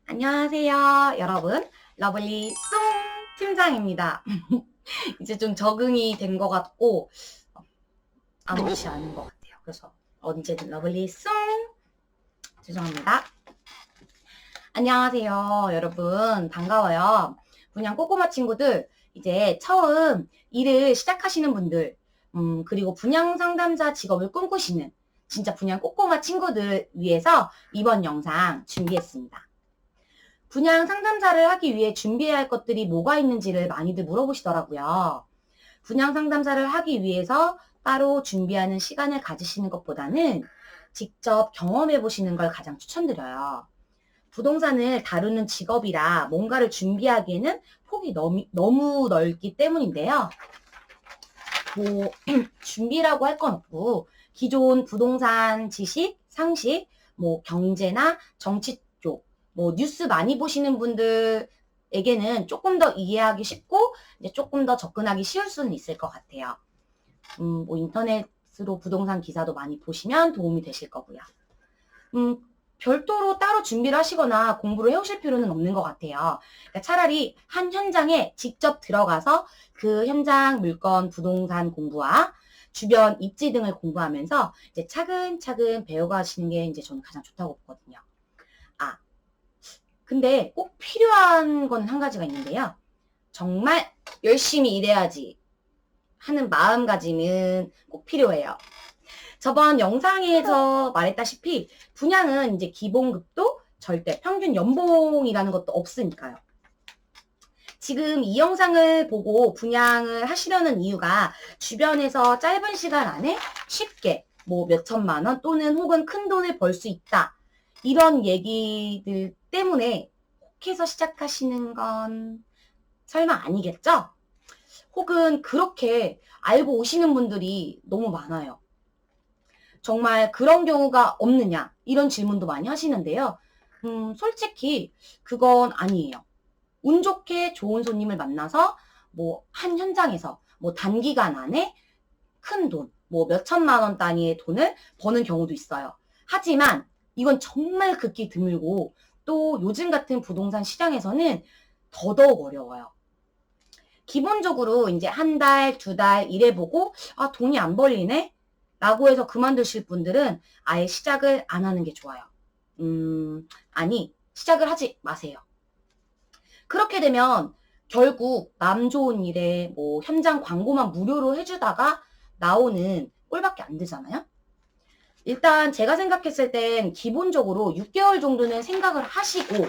안녕하세요, 여러분. 러블리 송 팀장입니다. 이제 좀 적응이 된 것 같고, 아무렇지 않은 것 같아요. 그래서 언제든 러블리 송! 죄송합니다. 안녕하세요, 여러분. 반가워요. 분양 꼬꼬마 친구들, 이제 처음 일을 시작하시는 분들, 그리고 분양 상담사 직업을 꿈꾸시는 진짜 분양 꼬꼬마 친구들을 위해서 이번 영상 준비했습니다. 분양 상담사를 하기 위해 준비해야 할 것들이 뭐가 있는지를 많이들 물어보시더라고요. 분양 상담사를 하기 위해서 따로 준비하는 시간을 가지시는 것보다는 직접 경험해 보시는 걸 가장 추천드려요. 부동산을 다루는 직업이라 뭔가를 준비하기에는 폭이 너무 넓기 때문인데요. 뭐 준비라고 할 건 없고 기존 부동산 지식, 상식, 뭐 경제나 정치 쪽, 뭐 뉴스 많이 보시는 분들에게는 조금 더 이해하기 쉽고 이제 조금 더 접근하기 쉬울 수는 있을 것 같아요. 뭐 인터넷으로 부동산 기사도 많이 보시면 도움이 되실 거고요. 별도로 따로 준비를 하시거나 공부를 해오실 필요는 없는 것 같아요. 그러니까 차라리 한 현장에 직접 들어가서 그 현장 물건, 부동산 공부와 주변 입지 등을 공부하면서 이제 차근차근 배워가시는 게 이제 저는 가장 좋다고 보거든요. 근데 꼭 필요한 건 한 가지가 있는데요. 정말 열심히 일해야지 하는 마음가짐은 꼭 필요해요. 저번 영상에서 말했다시피 분양은 이제 기본급도 절대 평균 연봉이라는 것도 없으니까요. 지금 이 영상을 보고 분양을 하시려는 이유가 주변에서 짧은 시간 안에 쉽게 뭐 몇천만 원 또는 혹은 큰 돈을 벌 수 있다. 이런 얘기들 때문에 혹해서 시작하시는 건 설마 아니겠죠? 혹은 그렇게 알고 오시는 분들이 너무 많아요. 정말 그런 경우가 없느냐 이런 질문도 많이 하시는데요. 솔직히 그건 아니에요. 운 좋게 좋은 손님을 만나서 뭐 한 현장에서 뭐 단기간 안에 큰 돈, 뭐 몇천만 원 단위의 돈을 버는 경우도 있어요. 하지만 이건 정말 극히 드물고 또 요즘 같은 부동산 시장에서는 더더욱 어려워요. 기본적으로 이제 한 달, 두 달 일해보고 돈이 안 벌리네? 라고 해서 그만두실 분들은 아예 시작을 안 하는 게 좋아요. 아니, 시작을 하지 마세요. 그렇게 되면 결국 남 좋은 일에 뭐 현장 광고만 무료로 해주다가 나오는 꼴밖에 안 되잖아요. 일단 제가 생각했을 땐 기본적으로 6개월 정도는 생각을 하시고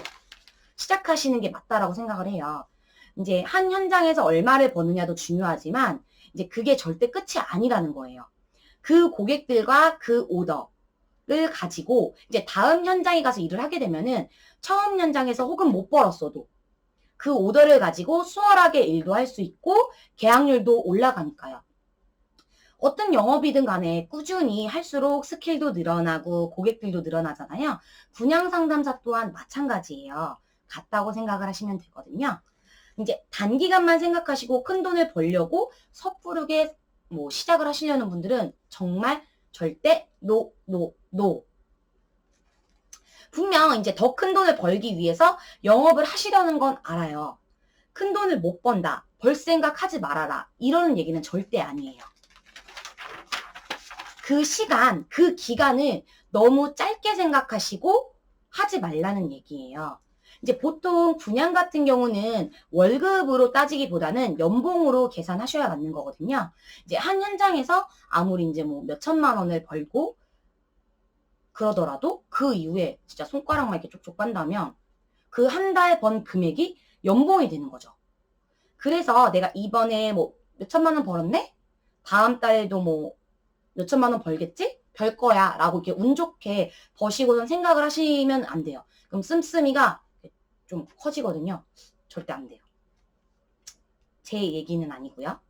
시작하시는 게 맞다라고 생각을 해요. 이제 한 현장에서 얼마를 버느냐도 중요하지만 이제 그게 절대 끝이 아니라는 거예요. 그 고객들과 그 오더를 가지고 이제 다음 현장에 가서 일을 하게 되면은 처음 현장에서 혹은 못 벌었어도 그 오더를 가지고 수월하게 일도 할 수 있고 계약률도 올라가니까요. 어떤 영업이든 간에 꾸준히 할수록 스킬도 늘어나고 고객들도 늘어나잖아요. 분양 상담사 또한 마찬가지예요. 같다고 생각을 하시면 되거든요. 이제 단기간만 생각하시고 큰 돈을 벌려고 섣부르게 뭐 시작을 하시려는 분들은 정말 절대 노. 분명 이제 더 큰 돈을 벌기 위해서 영업을 하시려는 건 알아요. 큰 돈을 못 번다. 벌 생각 하지 말아라. 이러는 얘기는 절대 아니에요. 그 시간, 그 기간을 너무 짧게 생각하시고 하지 말라는 얘기예요. 이제 보통 분양 같은 경우는 월급으로 따지기보다는 연봉으로 계산하셔야 맞는 거거든요. 이제 한 현장에서 아무리 이제 뭐 몇천만 원을 벌고 그러더라도 그 이후에 진짜 손가락만 이렇게 쪽쪽 빤다면 그 한 달 번 금액이 연봉이 되는 거죠. 그래서 내가 이번에 뭐 몇천만 원 벌었네? 다음 달에도 뭐 몇천만 원 벌겠지? 벌 거야. 라고 이렇게 운 좋게 버시고선 생각을 하시면 안 돼요. 그럼 씀씀이가 좀 커지거든요. 절대 안 돼요. 제 얘기는 아니고요.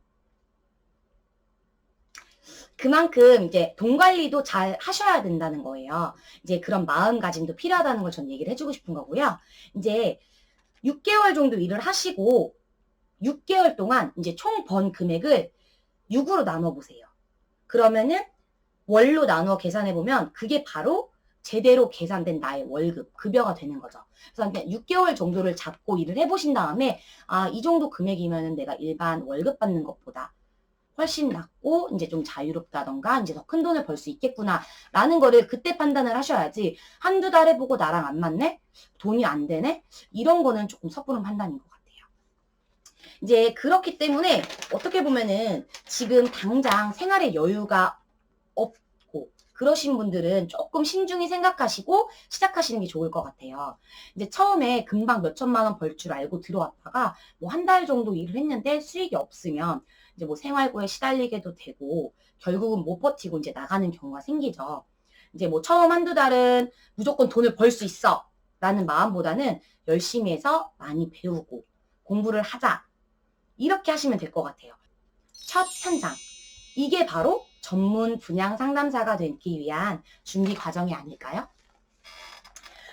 그만큼 이제 돈 관리도 잘 하셔야 된다는 거예요. 이제 그런 마음가짐도 필요하다는 걸 전 얘기를 해주고 싶은 거고요. 이제 6개월 정도 일을 하시고 6개월 동안 이제 총 번 금액을 6으로 나눠 보세요. 그러면은 월로 나눠 계산해 보면 그게 바로 제대로 계산된 나의 월급, 급여가 되는 거죠. 그래서 그냥 6개월 정도를 잡고 일을 해보신 다음에 이 정도 금액이면 내가 일반 월급 받는 것보다 훨씬 낫고 이제 좀 자유롭다던가 이제 더 큰 돈을 벌 수 있겠구나 라는 거를 그때 판단을 하셔야지 한두 달 해보고 나랑 안 맞네? 돈이 안 되네? 이런 거는 조금 섣부른 판단인 것 같아요. 이제 그렇기 때문에 어떻게 보면은 지금 당장 생활에 여유가 없고 그러신 분들은 조금 신중히 생각하시고 시작하시는 게 좋을 것 같아요. 이제 처음에 금방 몇 천만 원 벌 줄 알고 들어왔다가 뭐 한 달 정도 일을 했는데 수익이 없으면 이제 뭐 생활고에 시달리게도 되고 결국은 못 버티고 이제 나가는 경우가 생기죠. 이제 뭐 처음 한두 달은 무조건 돈을 벌 수 있어 라는 마음보다는 열심히 해서 많이 배우고 공부를 하자 이렇게 하시면 될 것 같아요. 첫 현장. 이게 바로 전문 분양 상담사가 되기 위한 준비 과정이 아닐까요?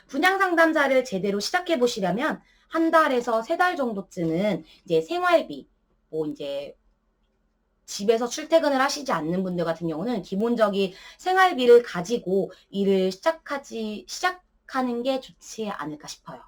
분양 상담사를 제대로 시작해 보시려면 한 달에서 세 달 정도쯤은 이제 생활비, 뭐 이제 집에서 출퇴근을 하시지 않는 분들 같은 경우는 기본적인 생활비를 가지고 일을 시작하는 게 좋지 않을까 싶어요.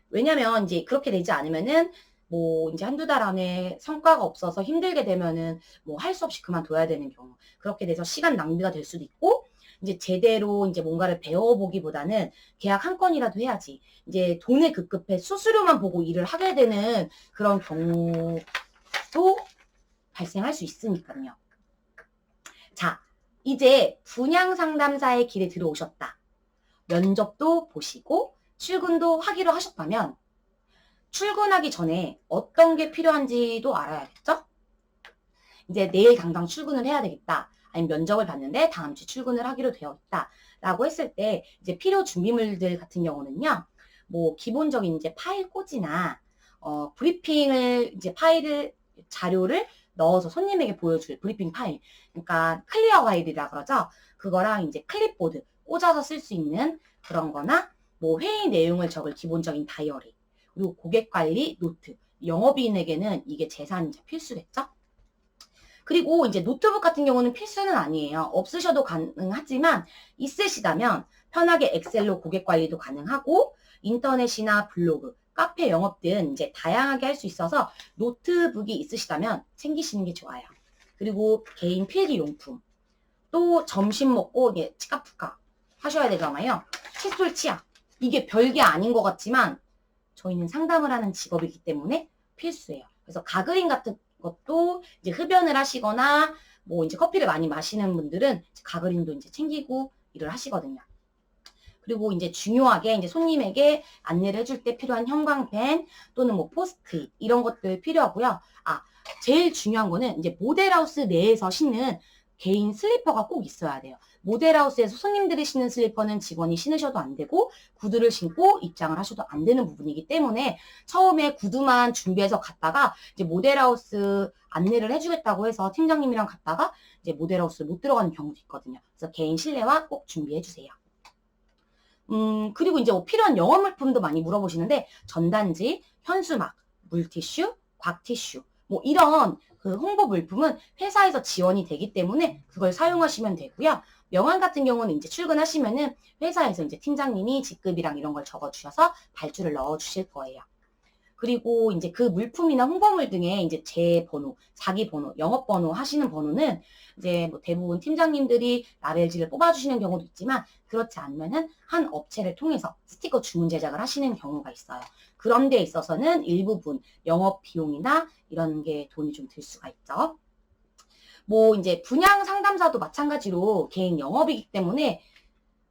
왜냐면 이제 그렇게 되지 않으면은 뭐 이제 한두 달 안에 성과가 없어서 힘들게 되면은 뭐 할 수 없이 그만둬야 되는 경우. 그렇게 돼서 시간 낭비가 될 수도 있고 이제 제대로 이제 뭔가를 배워보기보다는 계약 한 건이라도 해야지. 이제 돈에 급급해 수수료만 보고 일을 하게 되는 그런 경우도 발생할 수 있으니까요. 자, 이제 분양 상담사의 길에 들어오셨다. 면접도 보시고 출근도 하기로 하셨다면 출근하기 전에 어떤 게 필요한지도 알아야겠죠? 이제 내일 당장 출근을 해야 되겠다. 아니면 면접을 봤는데 다음 주 출근을 하기로 되어 있다. 라고 했을 때 이제 필요 준비물들 같은 경우는요. 뭐 기본적인 이제 파일 꽂이나 브리핑을 이제 자료를 넣어서 손님에게 보여줄 브리핑 파일. 그러니까 클리어 파일이라 그러죠. 그거랑 이제 클립보드 꽂아서 쓸 수 있는 그런 거나 뭐 회의 내용을 적을 기본적인 다이어리. 그리고 고객관리 노트. 영업인에게는 이게 재산이자 필수겠죠? 그리고 이제 노트북 같은 경우는 필수는 아니에요. 없으셔도 가능하지만 있으시다면 편하게 엑셀로 고객 관리도 가능하고 인터넷이나 블로그, 카페 영업 등 이제 다양하게 할 수 있어서 노트북이 있으시다면 챙기시는 게 좋아요. 그리고 개인 필기 용품. 또 점심 먹고 이게 치카푸카 하셔야 되잖아요. 칫솔 치약. 이게 별게 아닌 것 같지만 저희는 상담을 하는 직업이기 때문에 필수예요. 그래서 가그린 같은 것도 이제 흡연을 하시거나 뭐 이제 커피를 많이 마시는 분들은 가그린도 이제 챙기고 일을 하시거든요. 그리고 이제 중요하게 이제 손님에게 안내를 해줄 때 필요한 형광펜 또는 뭐 포스트잇 이런 것들 필요하고요. 제일 중요한 거는 이제 모델하우스 내에서 신는 개인 슬리퍼가 꼭 있어야 돼요. 모델하우스에서 손님들이 신는 슬리퍼는 직원이 신으셔도 안 되고 구두를 신고 입장을 하셔도 안 되는 부분이기 때문에 처음에 구두만 준비해서 갔다가 이제 모델하우스 안내를 해주겠다고 해서 팀장님이랑 갔다가 이제 모델하우스를 못 들어가는 경우도 있거든요. 그래서 개인 실내화 꼭 준비해 주세요. 그리고 이제 뭐 필요한 영어 물품도 많이 물어보시는데 전단지, 현수막, 물티슈, 곽티슈 뭐 이런 그 홍보 물품은 회사에서 지원이 되기 때문에 그걸 사용하시면 되고요. 명함 같은 경우는 이제 출근하시면은 회사에서 이제 팀장님이 직급이랑 이런 걸 적어주셔서 발주를 넣어주실 거예요. 그리고 이제 그 물품이나 홍보물 등에 이제 제 번호, 자기 번호, 영업 번호 하시는 번호는 이제 뭐 대부분 팀장님들이 라벨지를 뽑아주시는 경우도 있지만 그렇지 않으면은 한 업체를 통해서 스티커 주문 제작을 하시는 경우가 있어요. 그런 데 있어서는 일부분 영업 비용이나 이런 게 돈이 좀 들 수가 있죠. 뭐 이제 분양 상담사도 마찬가지로 개인 영업이기 때문에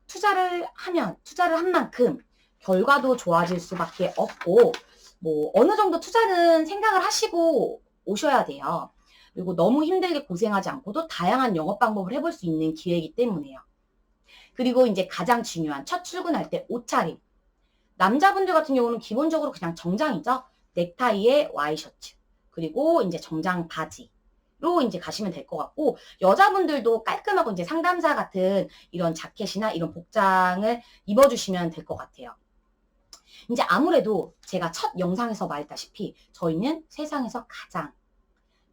투자를 한 만큼 결과도 좋아질 수밖에 없고 뭐 어느 정도 투자는 생각을 하시고 오셔야 돼요. 그리고 너무 힘들게 고생하지 않고도 다양한 영업 방법을 해볼 수 있는 기회이기 때문에요. 그리고 이제 가장 중요한 첫 출근할 때 옷차림. 남자분들 같은 경우는 기본적으로 그냥 정장이죠. 넥타이에 와이셔츠. 그리고 이제 정장 바지로 이제 가시면 될 것 같고, 여자분들도 깔끔하고 이제 상담사 같은 이런 자켓이나 이런 복장을 입어주시면 될 것 같아요. 이제 아무래도 제가 첫 영상에서 말했다시피 저희는 세상에서 가장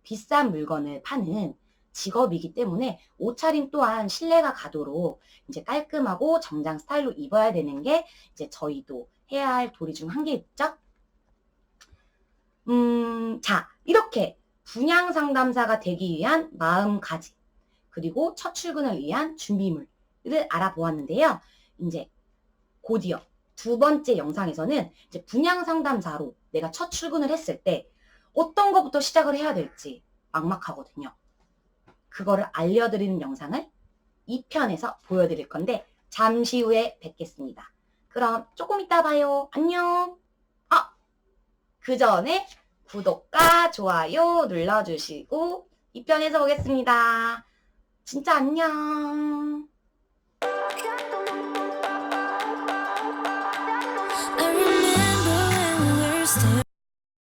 비싼 물건을 파는 직업이기 때문에 옷차림 또한 신뢰가 가도록 이제 깔끔하고 정장 스타일로 입어야 되는 게 이제 저희도 해야 할 도리 중 한 개 있죠? 자, 이렇게 분양 상담사가 되기 위한 마음가짐, 그리고 첫 출근을 위한 준비물을 알아보았는데요. 이제 곧이어 두 번째 영상에서는 이제 분양 상담사로 내가 첫 출근을 했을 때 어떤 것부터 시작을 해야 될지 막막하거든요. 그거를 알려드리는 영상을 2편에서 보여드릴 건데 잠시 후에 뵙겠습니다. 그럼 조금 이따 봐요. 안녕. 그 전에 구독과 좋아요 눌러주시고 2편에서 보겠습니다. 진짜 안녕. I remember when we were still